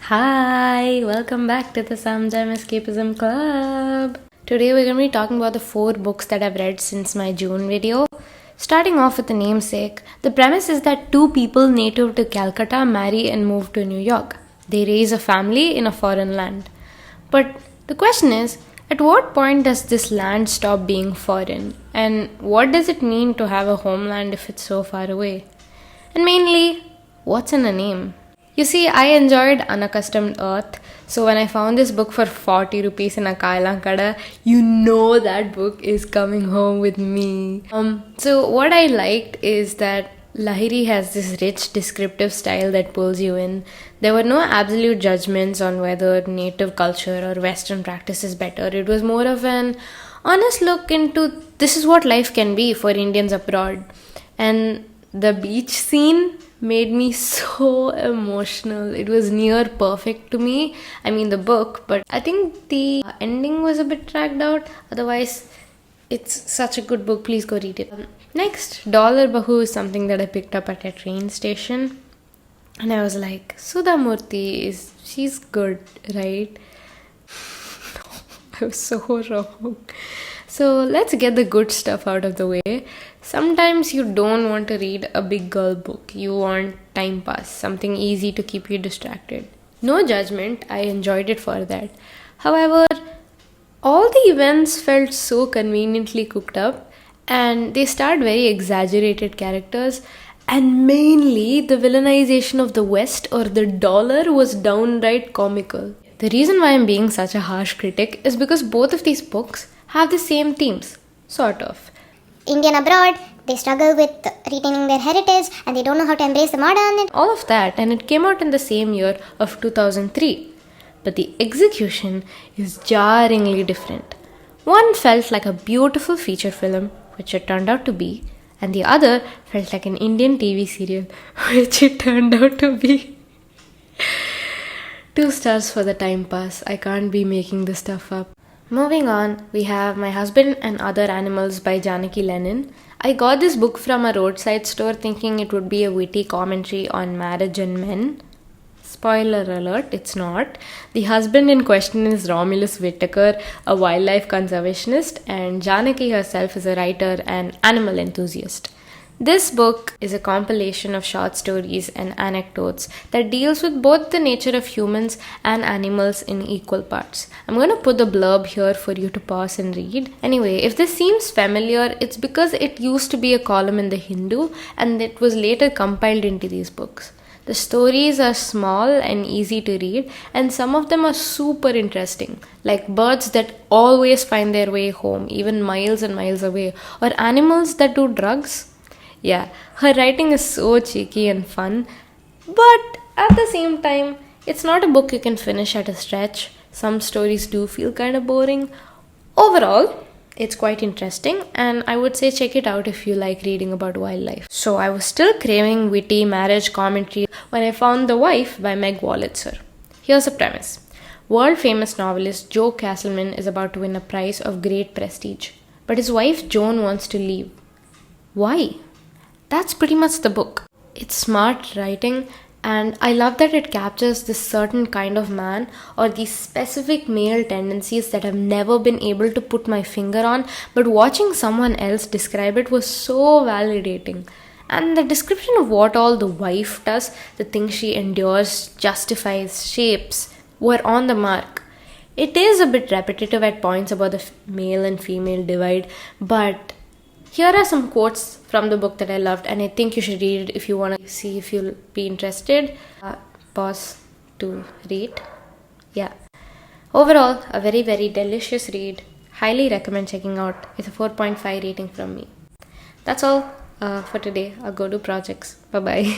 Hi, welcome back to the Sometime Escapism Club. Today we're going to be talking about the 4 books that I've read since my June video. Starting off with The Namesake, the premise is that 2 people native to Calcutta marry and move to New York. They raise a family in a foreign land. But the question is, at what point does this land stop being foreign? And what does it mean to have a homeland if it's so far away? And mainly, what's in a name? You see, I enjoyed Unaccustomed Earth, so when I found this book for 40 rupees in a Kailankada, you know that book is coming home with me. So what I liked is that Lahiri has this rich descriptive style that pulls you in. There were no absolute judgments on whether native culture or Western practice is better. It was more of an honest look into this is what life can be for Indians abroad. And the beach scene made me so emotional. It was near perfect to me. I mean the book, but I think the ending was a bit dragged out. Otherwise, it's such a good book. Please go read it. Next, Bahu is something that I picked up at a train station. And I was like, Sudha Murthy, she's good, right? I was so wrong. So let's get the good stuff out of the way. Sometimes you don't want to read a big girl book. You want time pass, something easy to keep you distracted. No judgment, I enjoyed it for that. However, all the events felt so conveniently cooked up and they starred very exaggerated characters, and mainly the villainization of the West or the dollar was downright comical. The reason why I'm being such a harsh critic is because both of these books have the same themes, sort of. Indian abroad, they struggle with retaining their heritage and they don't know how to embrace the modern. All of that, and it came out in the same year of 2003. But the execution is jarringly different. One felt like a beautiful feature film, which it turned out to be, and the other felt like an Indian TV serial, which it turned out to be. 2 stars for the time pass. I can't be making this stuff up. Moving on, we have My Husband and Other Animals by Janaki Lennon. I got this book from a roadside store thinking it would be a witty commentary on marriage and men. Spoiler alert, it's not. The husband in question is Romulus Whittaker, a wildlife conservationist, and Janaki herself is a writer and animal enthusiast. This book is a compilation of short stories and anecdotes that deals with both the nature of humans and animals in equal parts. I'm going to put the blurb here for you to pause and read. Anyway, if this seems familiar, it's because it used to be a column in the Hindu and it was later compiled into these books. The stories are small and easy to read, and some of them are super interesting, like birds that always find their way home, even miles and miles away, or animals that do drugs. Yeah, her writing is so cheeky and fun, but at the same time, it's not a book you can finish at a stretch. Some stories do feel kind of boring. Overall, it's quite interesting, and I would say check it out if you like reading about wildlife. So I was still craving witty marriage commentary when I found The Wife by Meg Wolitzer. Here's the premise. World-famous novelist Joe Castleman is about to win a prize of great prestige, but his wife Joan wants to leave. Why? That's pretty much the book. It's smart writing, and I love that it captures this certain kind of man or these specific male tendencies that I've never been able to put my finger on, but watching someone else describe it was so validating. And the description of what all the wife does, the things she endures, justifies, shapes, were on the mark. It is a bit repetitive at points about the male and female divide, but here are some quotes from the book that I loved, and I think you should read it if you want to see if you'll be interested. Pause to read. Yeah. Overall, a very, very delicious read. Highly recommend checking out. It's a 4.5 rating from me. That's all for today. I'll go do projects. Bye-bye.